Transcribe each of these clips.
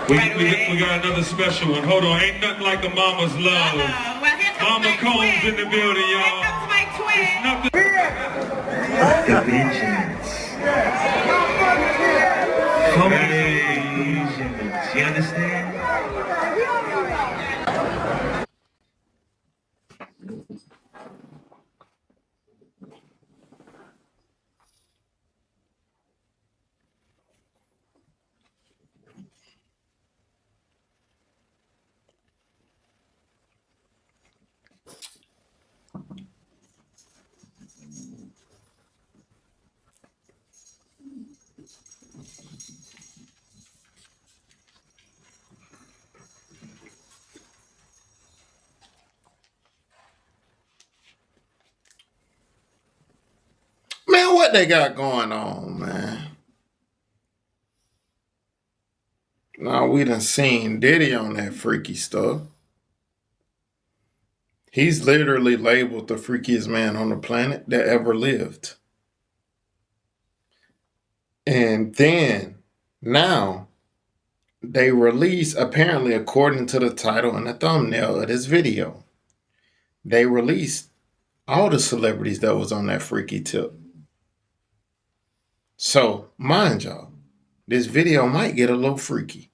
We got another special one. Hold on, ain't nothing like a mama's love. Well, here comes Mama my Combs twin. in the building, y'all. Here comes my twin. Nothing. You understand? Man, what they got going on, man? Now, we done seen Diddy on that freaky stuff. He's literally labeled the freakiest man on the planet that ever lived. And then, now, they release, apparently, according to the title and the thumbnail of this video, they released all the celebrities that was on that freaky tip. So, mind y'all, this video might get a little freaky.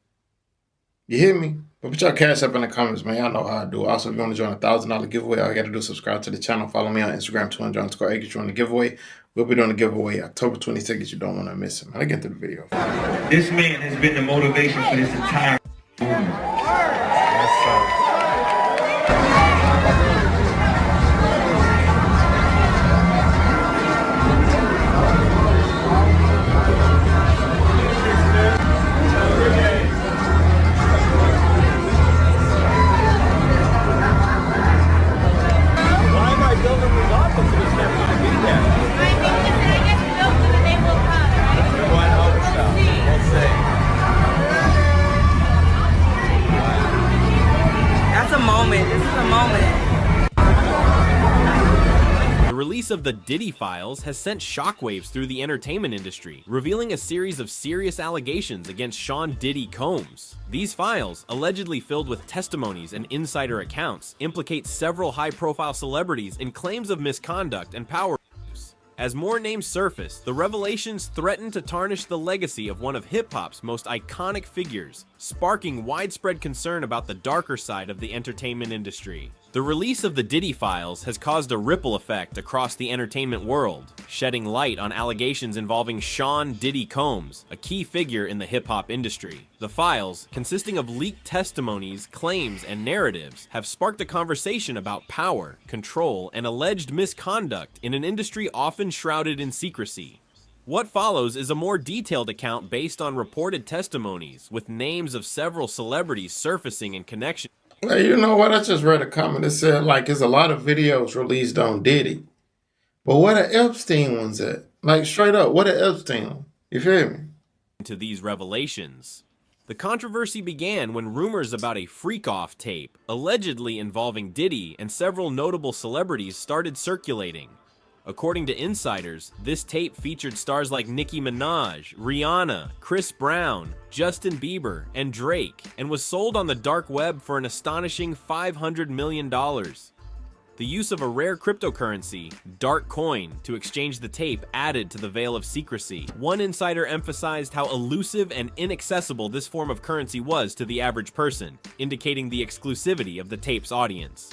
You hear me? But put your cash up in the comments, man. Y'all know how I do. Also, if you want to join a $1,000 giveaway, all you got to do is subscribe to the channel. Follow me on Instagram, 200_A. Get you on the giveaway. We'll be doing the giveaway October 22nd. You don't want to miss it. Let's get to the video. This man has been the motivation for this entire movement. The release of the Diddy files has sent shockwaves through the entertainment industry, revealing a series of serious allegations against Sean Diddy Combs. These files, allegedly filled with testimonies and insider accounts, implicate several high-profile celebrities in claims of misconduct and power abuse. As more names surface, the revelations threaten to tarnish the legacy of one of hip-hop's most iconic figures, sparking widespread concern about the darker side of the entertainment industry. The release of the Diddy files has caused a ripple effect across the entertainment world, shedding light on allegations involving Sean Diddy Combs, a key figure in the hip-hop industry. The files, consisting of leaked testimonies, claims, and narratives, have sparked a conversation about power, control, and alleged misconduct in an industry often shrouded in secrecy. What follows is a more detailed account based on reported testimonies, with names of several celebrities surfacing in connection. Hey, you know what? I just read a comment that said, like, there's a lot of videos released on Diddy. But where the Epstein ones at? Like, straight up, what the Epstein? You feel me? To these revelations. The controversy began when rumors about a freak-off tape, allegedly involving Diddy and several notable celebrities, started circulating. According to insiders, this tape featured stars like Nicki Minaj, Rihanna, Chris Brown, Justin Bieber, and Drake, and was sold on the dark web for an astonishing $500 million. The use of a rare cryptocurrency, Dark Coin, to exchange the tape added to the veil of secrecy. One insider emphasized how elusive and inaccessible this form of currency was to the average person, indicating the exclusivity of the tape's audience.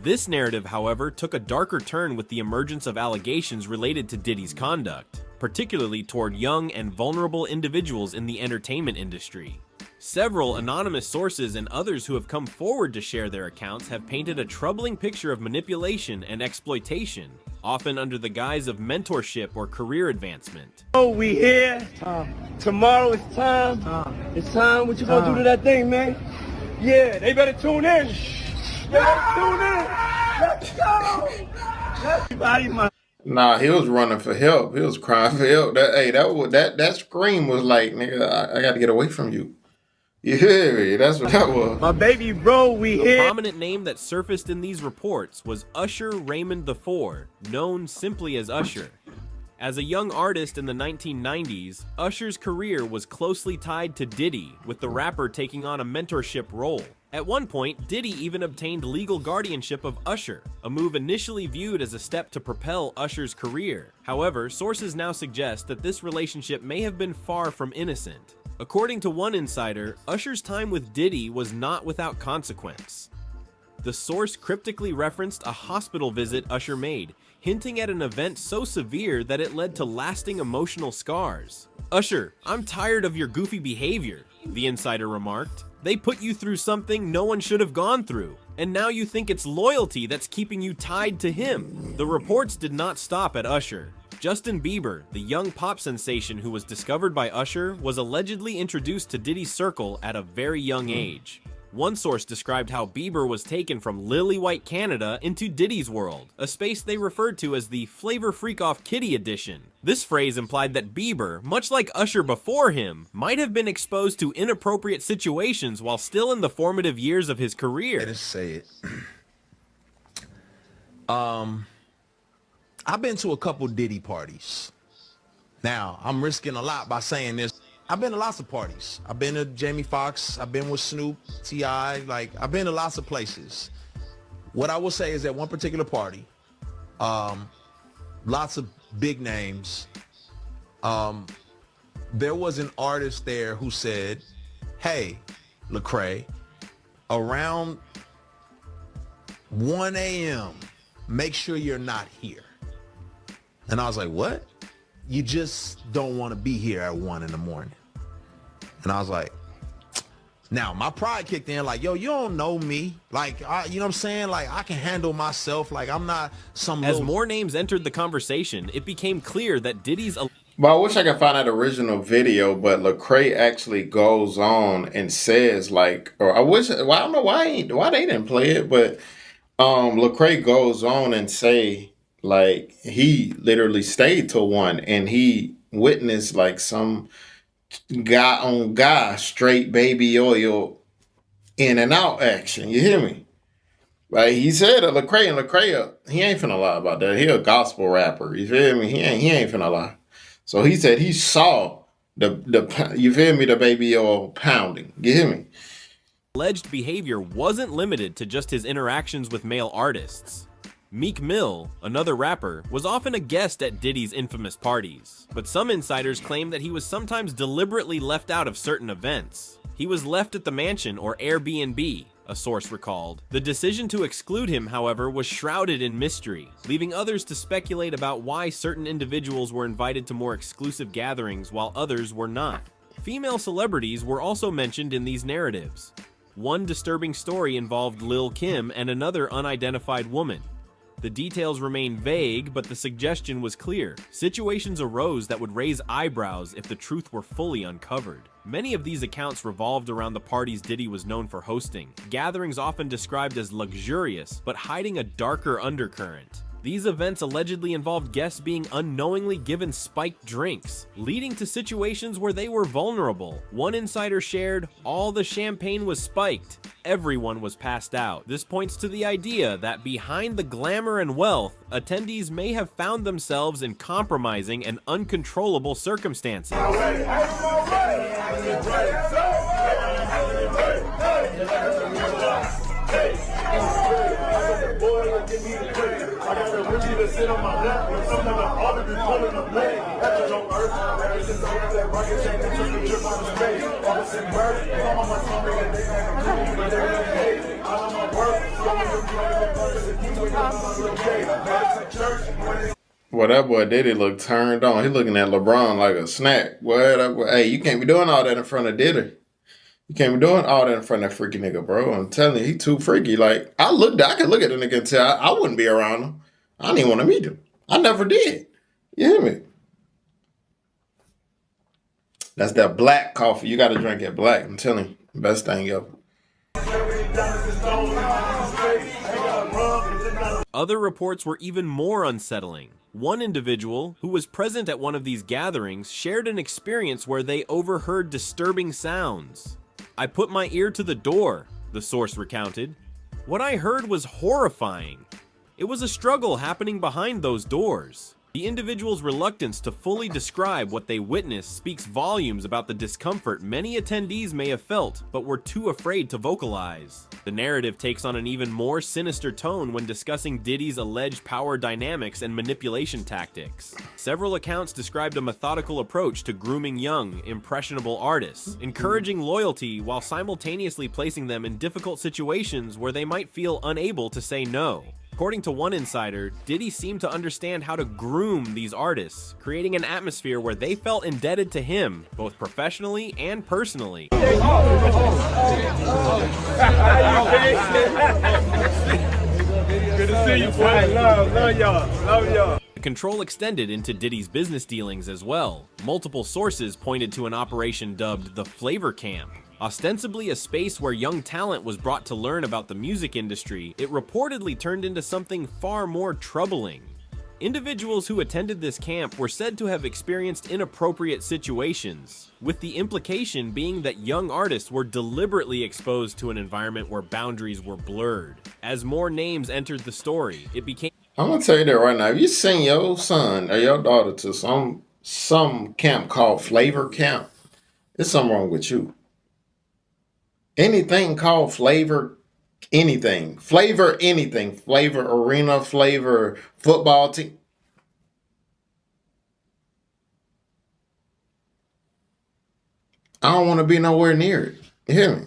This narrative, however, took a darker turn with the emergence of allegations related to Diddy's conduct, particularly toward young and vulnerable individuals in the entertainment industry. Several anonymous sources and others who have come forward to share their accounts have painted a troubling picture of manipulation and exploitation, often under the guise of mentorship or career advancement. Oh, we here. Tomorrow is time. It's time. What you gonna do to that thing, man? Yeah, they better tune in. Let's go! Everybody, man. Nah, he was running for help. He was crying for help. That scream was like, nigga, I got to get away from you. You hear me? That's what that was. My baby bro, we here. A prominent name that surfaced in these reports was Usher Raymond IV, known simply as Usher. As a young artist in the 1990s, Usher's career was closely tied to Diddy, with the rapper taking on a mentorship role. At one point, Diddy even obtained legal guardianship of Usher, a move initially viewed as a step to propel Usher's career. However, sources now suggest that this relationship may have been far from innocent. According to one insider, Usher's time with Diddy was not without consequence. The source cryptically referenced a hospital visit Usher made, hinting at an event so severe that it led to lasting emotional scars. "Usher, I'm tired of your goofy behavior," the insider remarked. "They put you through something no one should have gone through, and now you think it's loyalty that's keeping you tied to him." The reports did not stop at Usher. Justin Bieber, the young pop sensation who was discovered by Usher, was allegedly introduced to Diddy's circle at a very young age. One source described how Bieber was taken from lily-white Canada into Diddy's world, a space they referred to as the Flavor Freak-Off Kitty edition. This phrase implied that Bieber, much like Usher before him, might have been exposed to inappropriate situations while still in the formative years of his career. Let us say it. I've been to a couple Diddy parties. Now, I'm risking a lot by saying this. I've been to lots of parties. I've been to Jamie Foxx. I've been with Snoop, T.I. Like, I've been to lots of places. What I will say is that one particular party, lots of big names. There was an artist there who said, "Hey, Lecrae, around 1 a.m., make sure you're not here." And I was like, "What? You just don't want to be here at 1 in the morning." And I was like, now my pride kicked in, like, yo, you don't know me. Like, you know what I'm saying? Like, I can handle myself. Like, I'm not some As more names entered the conversation, it became clear that Diddy's... But I wish I could find that original video, but Lecrae actually goes on and says, like, or I wish, well, I don't know why they didn't play it, but Lecrae goes on and say, like, he literally stayed till 1 and he witnessed like some guy on guy straight baby oil in and out action. You hear me? Like he said, Lecrae, he ain't finna lie about that. He a gospel rapper. You feel me? He ain't finna lie. So he said he saw the you feel me, the baby oil pounding. You hear me? Alleged behavior wasn't limited to just his interactions with male artists. Meek Mill, another rapper, was often a guest at Diddy's infamous parties, but some insiders claim that he was sometimes deliberately left out of certain events. He was left at the mansion or Airbnb, a source recalled. The decision to exclude him, however, was shrouded in mystery, leaving others to speculate about why certain individuals were invited to more exclusive gatherings while others were not. Female celebrities were also mentioned in these narratives. One disturbing story involved Lil' Kim and another unidentified woman. The details remain vague, but the suggestion was clear. Situations arose that would raise eyebrows if the truth were fully uncovered. Many of these accounts revolved around the parties Diddy was known for hosting, gatherings often described as luxurious, but hiding a darker undercurrent. These events allegedly involved guests being unknowingly given spiked drinks, leading to situations where they were vulnerable. One insider shared, "All the champagne was spiked. Everyone was passed out." This points to the idea that behind the glamour and wealth, attendees may have found themselves in compromising and uncontrollable circumstances. Well, that boy Diddy look turned on. He looking at LeBron like a snack. Boy, hey, you can't be doing all that in front of Diddy. You can't be doing all that in front of that freaky nigga, bro. I'm telling you, he too freaky. Like, I could look at the nigga and tell I wouldn't be around him. I didn't even want to meet him. I never did. You hear me? That's that black coffee. You got to drink it black. I'm telling you, best thing ever. Other reports were even more unsettling. One individual, who was present at one of these gatherings, shared an experience where they overheard disturbing sounds. "I put my ear to the door," the source recounted. "What I heard was horrifying. It was a struggle happening behind those doors. The individual's reluctance to fully describe what they witnessed speaks volumes about the discomfort many attendees may have felt, but were too afraid to vocalize. The narrative takes on an even more sinister tone when discussing Diddy's alleged power dynamics and manipulation tactics. Several accounts described a methodical approach to grooming young, impressionable artists, encouraging loyalty while simultaneously placing them in difficult situations where they might feel unable to say no. According to one insider, Diddy seemed to understand how to groom these artists, creating an atmosphere where they felt indebted to him, both professionally and personally. Good to see you, boy. Love y'all. The control extended into Diddy's business dealings as well. Multiple sources pointed to an operation dubbed the Flavor Camp. Ostensibly a space where young talent was brought to learn about the music industry, it reportedly turned into something far more troubling. Individuals who attended this camp were said to have experienced inappropriate situations, with the implication being that young artists were deliberately exposed to an environment where boundaries were blurred. As more names entered the story, it became... I'm gonna tell you that right now. If you send your son or your daughter to some camp called Flavor Camp, there's something wrong with you. Anything called flavor, anything, flavor arena, flavor football team. I don't want to be nowhere near it. You hear me?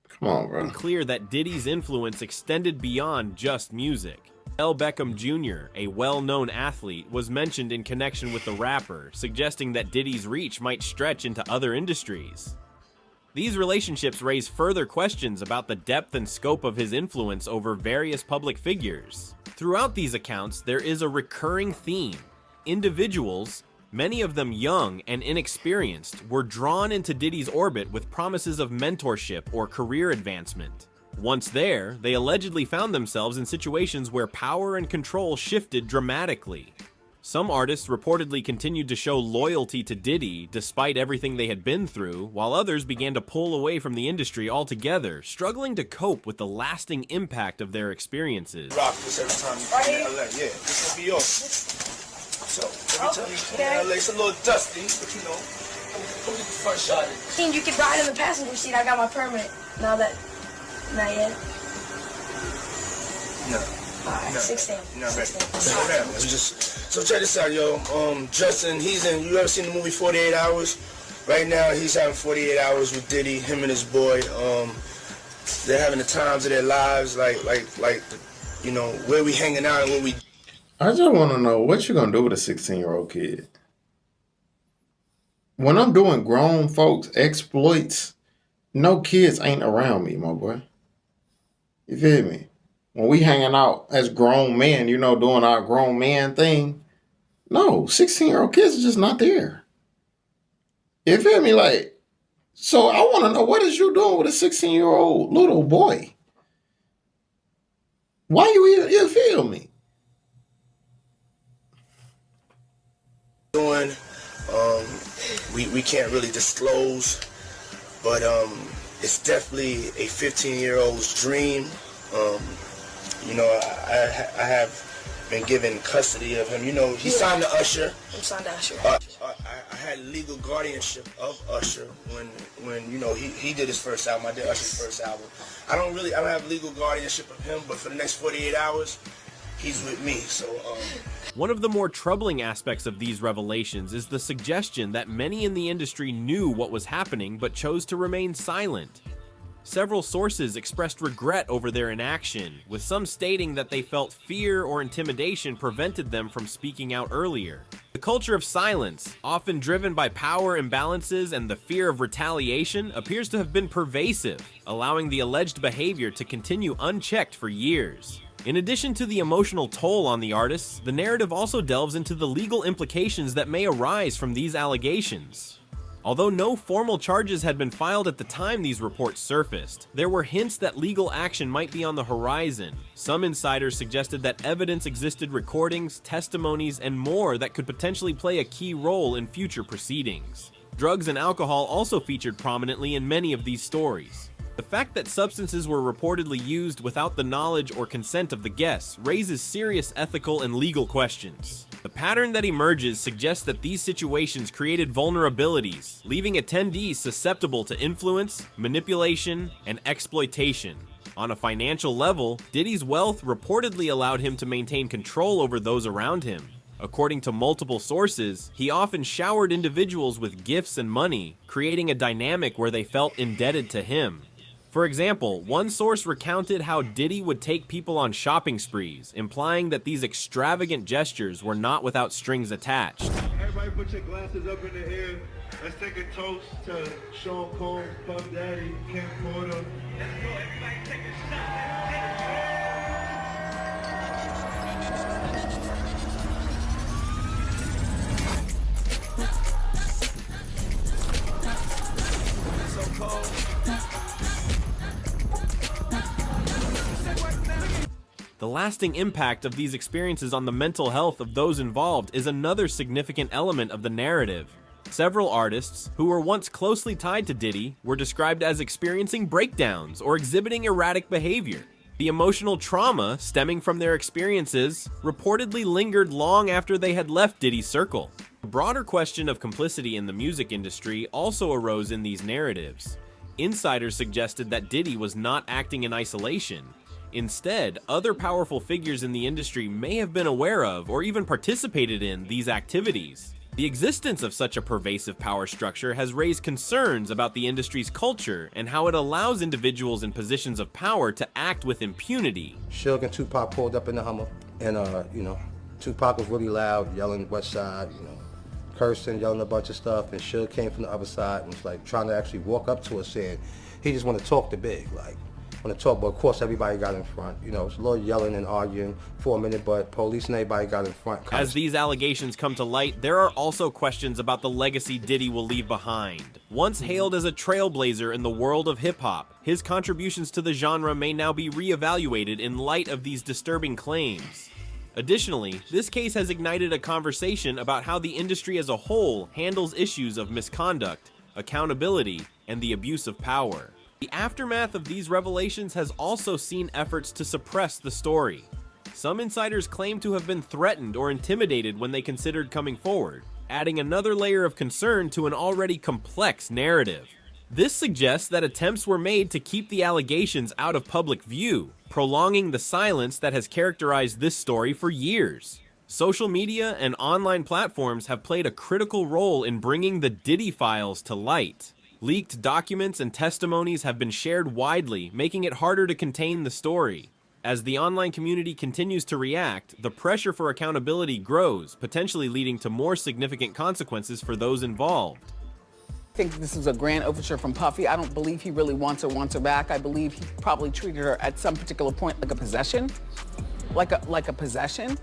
Come on, bro. Clear that Diddy's influence extended beyond just music. L. Beckham Jr., a well-known athlete, was mentioned in connection with the rapper, suggesting that Diddy's reach might stretch into other industries. These relationships raise further questions about the depth and scope of his influence over various public figures. Throughout these accounts, there is a recurring theme. Individuals, many of them young and inexperienced, were drawn into Diddy's orbit with promises of mentorship or career advancement. Once there, they allegedly found themselves in situations where power and control shifted dramatically. Some artists reportedly continued to show loyalty to Diddy despite everything they had been through, while others began to pull away from the industry altogether, struggling to cope with the lasting impact of their experiences. Rock this every time you come to LA. Yeah, this will be yours. So, every time you come to LA, it's a little dusty, but you know, come get the first shot. Seen you could ride in the passenger seat. I got my permit. Not yet. No. Alright, 16. No, so check this out, yo. Justin, you ever seen the movie 48 Hours? Right now, he's having 48 hours with Diddy, him and his boy. They're having the times of their lives, like, you know, where we hanging out and where we... I just want to know what you're going to do with a 16-year-old kid. When I'm doing grown folks exploits, no kids ain't around me, my boy. You feel me? When we hanging out as grown men, you know, doing our grown man thing, no, 16-year-old kids are just not there. You feel me? Like, so I want to know, what is you doing with a 16-year-old little boy? Why you feel me? Doing, we can't really disclose, but it's definitely a 15-year-old's dream. You know, I have been given custody of him. You know, he signed to Usher. I'm signed to Usher. I had legal guardianship of Usher when you know he did his first album. I did Usher's first album. I don't have legal guardianship of him, but for the next 48 hours, he's with me. So. One of the more troubling aspects of these revelations is the suggestion that many in the industry knew what was happening but chose to remain silent. Several sources expressed regret over their inaction, with some stating that they felt fear or intimidation prevented them from speaking out earlier. The culture of silence, often driven by power imbalances and the fear of retaliation, appears to have been pervasive, allowing the alleged behavior to continue unchecked for years. In addition to the emotional toll on the artists, the narrative also delves into the legal implications that may arise from these allegations. Although no formal charges had been filed at the time these reports surfaced, there were hints that legal action might be on the horizon. Some insiders suggested that evidence existed, recordings, testimonies, and more that could potentially play a key role in future proceedings. Drugs and alcohol also featured prominently in many of these stories. The fact that substances were reportedly used without the knowledge or consent of the guests raises serious ethical and legal questions. The pattern that emerges suggests that these situations created vulnerabilities, leaving attendees susceptible to influence, manipulation, and exploitation. On a financial level, Diddy's wealth reportedly allowed him to maintain control over those around him. According to multiple sources, he often showered individuals with gifts and money, creating a dynamic where they felt indebted to him. For example, one source recounted how Diddy would take people on shopping sprees, implying that these extravagant gestures were not without strings attached. Everybody put your glasses up in the air. Let's take a toast to Sean Combs, Puff Daddy, Kim Porter. Let's go, everybody take a shot. The lasting impact of these experiences on the mental health of those involved is another significant element of the narrative. Several artists, who were once closely tied to Diddy, were described as experiencing breakdowns or exhibiting erratic behavior. The emotional trauma stemming from their experiences reportedly lingered long after they had left Diddy's circle. A broader question of complicity in the music industry also arose in these narratives. Insiders suggested that Diddy was not acting in isolation. Instead, other powerful figures in the industry may have been aware of or even participated in these activities. The existence of such a pervasive power structure has raised concerns about the industry's culture and how it allows individuals in positions of power to act with impunity. Suge and Tupac pulled up in the Hummer, and Tupac was really loud, yelling West Side, cursing, yelling a bunch of stuff, and Suge came from the other side and was like trying to actually walk up to us saying he just want to talk to Big, like. Want to talk, but of course everybody got in front. It's a little yelling and arguing for a minute, but police and everybody got in front. As these allegations come to light, there are also questions about the legacy Diddy will leave behind. Once hailed as a trailblazer in the world of hip-hop, his contributions to the genre may now be re-evaluated in light of these disturbing claims. Additionally, this case has ignited a conversation about how the industry as a whole handles issues of misconduct, accountability, and the abuse of power. The aftermath of these revelations has also seen efforts to suppress the story. Some insiders claim to have been threatened or intimidated when they considered coming forward, adding another layer of concern to an already complex narrative. This suggests that attempts were made to keep the allegations out of public view, prolonging the silence that has characterized this story for years. Social media and online platforms have played a critical role in bringing the Diddy files to light. Leaked documents and testimonies have been shared widely, making it harder to contain the story. As the online community continues to react, the pressure for accountability grows, potentially leading to more significant consequences for those involved. I think this is a grand overture from Puffy. I don't believe he really wants her back. I believe he probably treated her at some particular point like a possession, like a possession.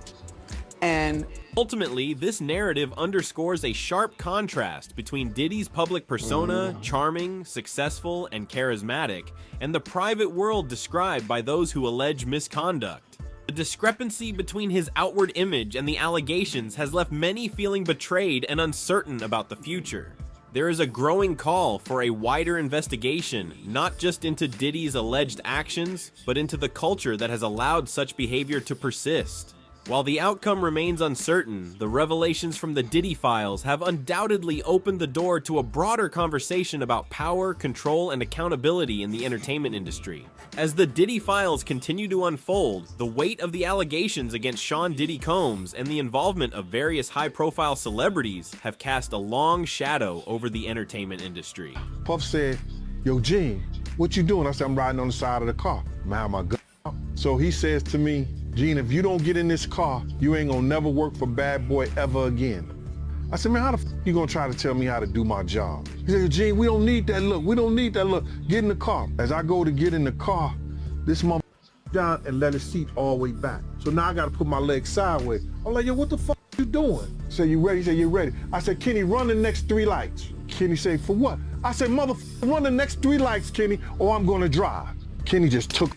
And ultimately, this narrative underscores a sharp contrast between Diddy's public persona, charming, successful, and charismatic, and the private world described by those who allege misconduct. The discrepancy between his outward image and the allegations has left many feeling betrayed and uncertain about the future. There is a growing call for a wider investigation, not just into Diddy's alleged actions, but into the culture that has allowed such behavior to persist. While the outcome remains uncertain, the revelations from the Diddy files have undoubtedly opened the door to a broader conversation about power, control, and accountability in the entertainment industry. As the Diddy files continue to unfold, the weight of the allegations against Sean Diddy Combs and the involvement of various high-profile celebrities have cast a long shadow over the entertainment industry. Puff said, "Yo, Gene, what you doing?" I said, "I'm riding on the side of the car. I'm out my gun." So he says to me, "Gene, if you don't get in this car, you ain't gonna never work for Bad Boy ever again." I said, "Man, how the f you gonna try to tell me how to do my job?" He said, "Gene, we don't need that look. We don't need that look. Get in the car." As I go to get in the car, this mother down and let his seat all the way back. So now I gotta put my legs sideways. I'm like, "Yo, what the fuck you doing?" He said, "You ready?" He said, "You ready?" I said, "Kenny, run the next 3 lights." Kenny said, "For what?" I said, "Motherfucker, run the next 3 lights, Kenny, or I'm gonna drive." Kenny just took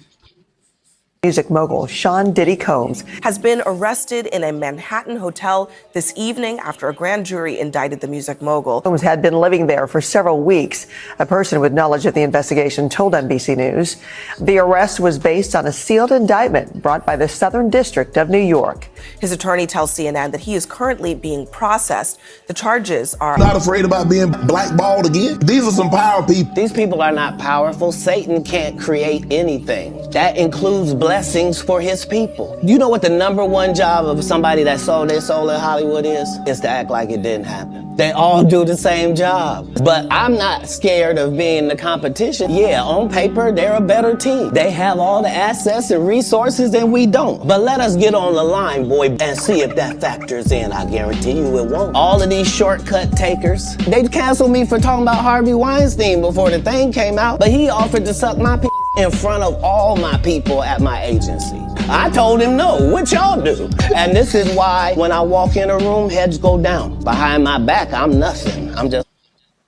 Music mogul Sean Diddy Combs has been arrested in a Manhattan hotel this evening after a grand jury indicted the music mogul. Combs had been living there for several weeks. A person with knowledge of the investigation told NBC News the arrest was based on a sealed indictment brought by the Southern District of New York. His attorney tells CNN that he is currently being processed. The charges are not afraid about being blackballed again. These are some power people. These people are not powerful. Satan can't create anything. That includes blessings for his people. You know what the #1 job of somebody that sold their soul in Hollywood is? Is to act like it didn't happen. They all do the same job. But I'm not scared of being the competition. Yeah, on paper, they're a better team. They have all the assets and resources and we don't. But let us get on the line, boy, and see if that factors in. I guarantee you it won't. All of these shortcut takers, they canceled me for talking about Harvey Weinstein before the thing came out, but he offered to suck my in front of all my people at my agency. I told him no, what y'all do? And this is why when I walk in a room, heads go down. Behind my back, I'm nothing. I'm just...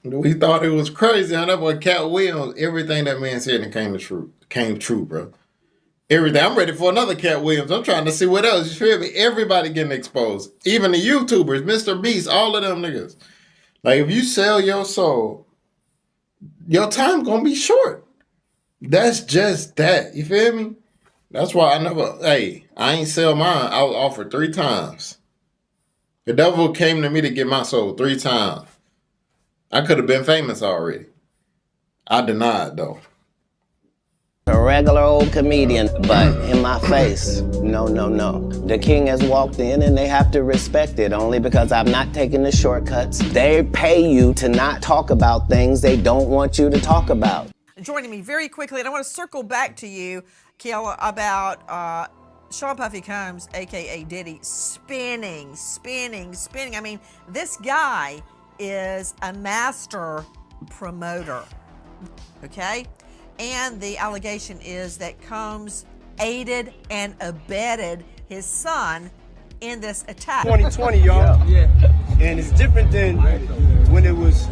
We thought it was crazy, huh? That boy Cat Williams, everything that man said and came true, bro. Everything. I'm ready for another Cat Williams. I'm trying to see what else. You feel me? Everybody getting exposed. Even the YouTubers, Mr. Beast, all of them niggas. Like, if you sell your soul, your time gonna be short. That's just that. You feel me? That's why I ain't sell mine. I was offered 3 times. The devil came to me to get my soul 3 times. I could have been famous already. I denied, though. A regular old comedian, but in my face, no. The king has walked in and they have to respect it only because I'm not taking the shortcuts. They pay you to not talk about things they don't want you to talk about. Joining me very quickly, and I want to circle back to you, Kiala, about Sean Puffy Combs, a.k.a. Diddy, spinning. I mean, this guy is a master promoter, okay? And the allegation is that Combs aided and abetted his son in this attack. 2020, y'all. Yeah. And it's different than when it was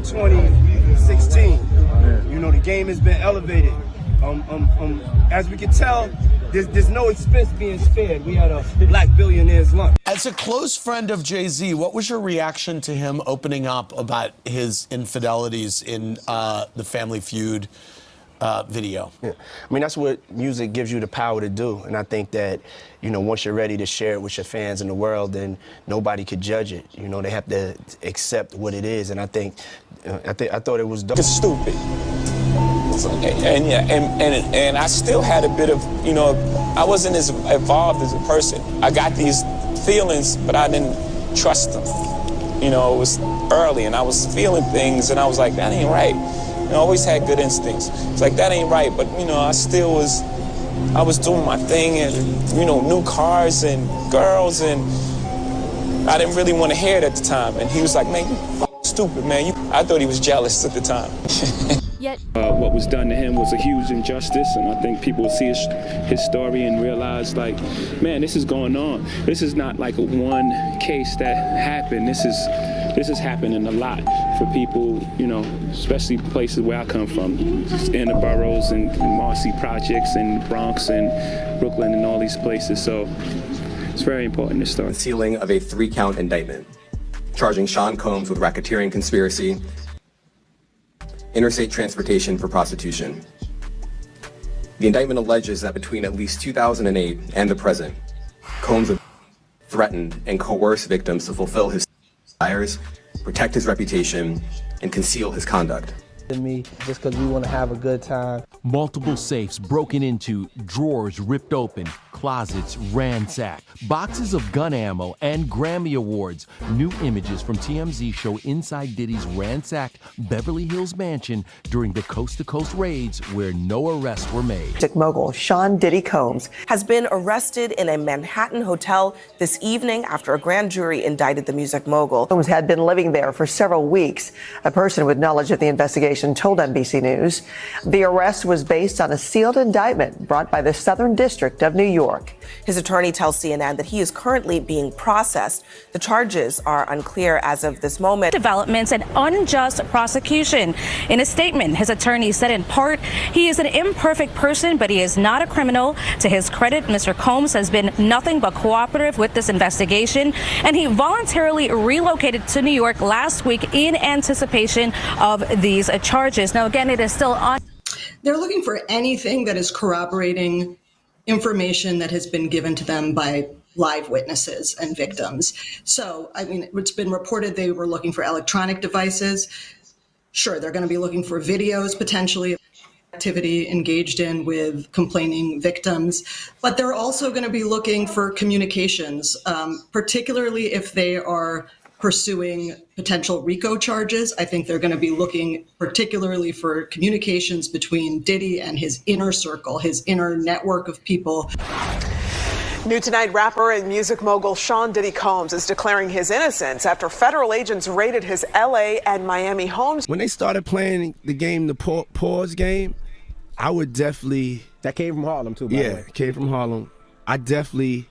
2016. You know, the game has been elevated. As we can tell, there's no expense being spared. We had a black billionaire's lunch. As a close friend of Jay-Z, what was your reaction to him opening up about his infidelities in the Family Feud video? Yeah. I mean, that's what music gives you the power to do. And I think that, you know, once you're ready to share it with your fans in the world, then nobody could judge it. You know, they have to accept what it is. And I thought it was dope. It's stupid. And I still had a bit of, you know, I wasn't as evolved as a person. I got these feelings, but I didn't trust them. You know, it was early and I was feeling things and I was like, that ain't right. You know, I always had good instincts. It's like, that ain't right, but, you know, I was doing my thing and, you know, new cars and girls, and I didn't really want to hear it at the time. And he was like, man, you stupid, man. I thought he was jealous at the time. Yet what was done to him was a huge injustice, and I think people will see his story and realize, like, man, this is going on. This is not like a one case that happened. This is happening a lot for people, you know, especially places where I come from, in the boroughs and Marcy projects and Bronx and Brooklyn and all these places. So it's very important to start. Sealing of a 3-count indictment charging Sean Combs with racketeering conspiracy, interstate transportation for prostitution. The indictment alleges that between at least 2008 and the present, Combs threatened and coerced victims to fulfill his desires, protect his reputation, and conceal his conduct. Me just because we want to have a good time. Multiple safes broken into, drawers ripped open, closets ransacked, boxes of gun ammo and Grammy Awards. New images from TMZ show inside Diddy's ransacked Beverly Hills mansion during the coast-to-coast raids where no arrests were made. Music mogul Sean Diddy Combs has been arrested in a Manhattan hotel this evening after a grand jury indicted the music mogul. Combs had been living there for several weeks. A person with knowledge of the investigation told NBC News the arrest was based on a sealed indictment brought by the Southern District of New York. York. His attorney tells CNN that he is currently being processed. The charges are unclear as of this moment. Developments and unjust prosecution. In a statement, his attorney said in part, he is an imperfect person, but he is not a criminal. To his credit, Mr. Combs has been nothing but cooperative with this investigation, and he voluntarily relocated to New York last week in anticipation of these charges. Now, again, it is still on. They're looking for anything that is corroborating information that has been given to them by live witnesses and victims. So, I mean, it's been reported they were looking for electronic devices. Sure, they're going to be looking for videos potentially of activity engaged in with complaining victims, but they're also going to be looking for communications, particularly if they are pursuing potential RICO charges. I think they're going to be looking particularly for communications between Diddy and his inner circle, his inner network of people. New tonight, rapper and music mogul Sean Diddy Combs is declaring his innocence after federal agents raided his LA and Miami homes. When they started playing the game, the pause game, I would definitely... That came from Harlem too, by the way. Yeah, came from Harlem. I definitely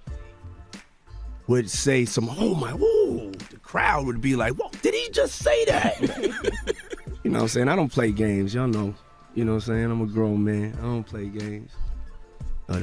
would say some, oh my, woo. The crowd would be like, whoa, did he just say that? You know what I'm saying? I don't play games, y'all know. You know what I'm saying? I'm a grown man. I don't play games. But,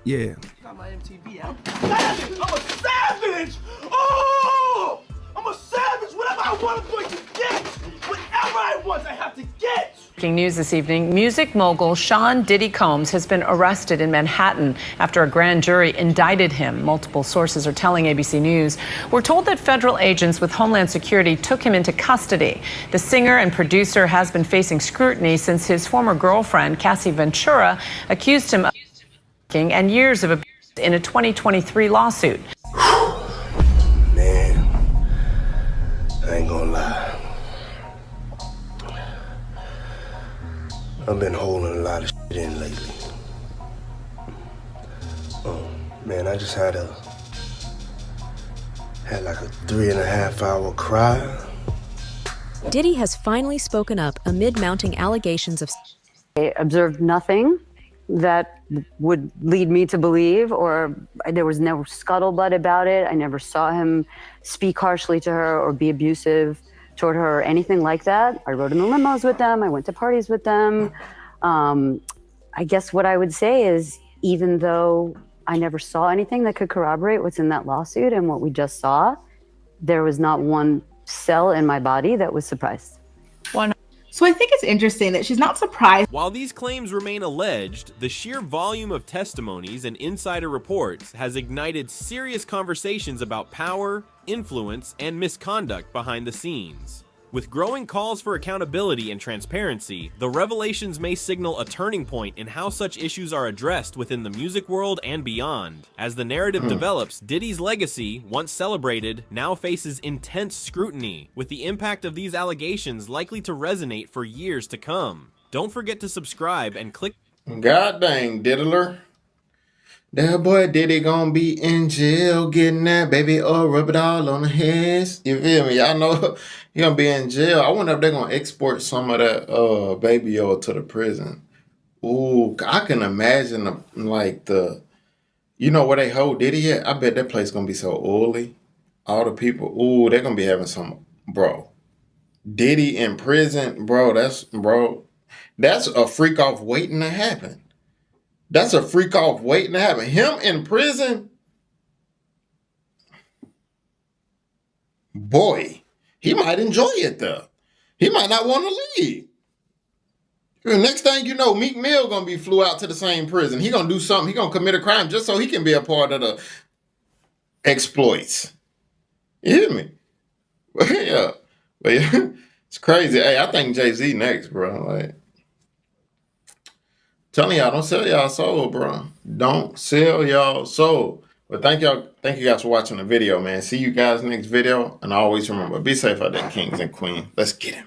yeah. Got my MTV out. Savage! I'm a savage! Oh! I'm a savage! Whatever I want, I'm going to get! Whatever I want, I have to get! Breaking news this evening, music mogul Sean Diddy Combs has been arrested in Manhattan after a grand jury indicted him. Multiple sources are telling ABC News. We're told that federal agents with Homeland Security took him into custody. The singer and producer has been facing scrutiny since his former girlfriend, Cassie Ventura, accused him of and years of abuse in a 2023 lawsuit. Man, I ain't gonna lie. I've been holding a lot of shit in lately. Man, I just had like a 3.5-hour cry. Diddy has finally spoken up amid mounting allegations of... I observed nothing that would lead me to believe, or there was no scuttlebutt about it. I never saw him speak harshly to her or be abusive toward her or anything like that. I rode in the limos with them. I went to parties with them. I guess what I would say is, even though I never saw anything that could corroborate what's in that lawsuit and what we just saw, there was not one cell in my body that was surprised. So I think it's interesting that she's not surprised. While these claims remain alleged, the sheer volume of testimonies and insider reports has ignited serious conversations about power, influence, and misconduct behind the scenes. With growing calls for accountability and transparency, the revelations may signal a turning point in how such issues are addressed within the music world and beyond. As the narrative develops, Diddy's legacy, once celebrated, now faces intense scrutiny, with the impact of these allegations likely to resonate for years to come. Don't forget to subscribe and click. God dang, diddler. That boy Diddy gonna be in jail getting that baby oil, rub it all on the hands. You feel me? Y'all know he gonna be in jail. I wonder if they're gonna export some of that baby oil to the prison. Ooh, I can imagine you know where they hold Diddy at? I bet that place gonna be so oily. All the people, ooh, they're gonna be having some, bro. Diddy in prison, bro, that's a freak off waiting to happen. That's a freak off waiting to happen. Him in prison, boy, he might enjoy it though. He might not want to leave. The next thing you know, Meek Mill gonna be flew out to the same prison. He gonna do something. He gonna commit a crime just so he can be a part of the exploits. You hear me? Yeah, but yeah, it's crazy. Hey, I think Jay-Z next, bro. Like, telling y'all, don't sell y'all soul, bro. Don't sell y'all soul. But thank you guys for watching the video, man. See you guys next video. And always remember, be safe out there, kings and queens. Let's get him.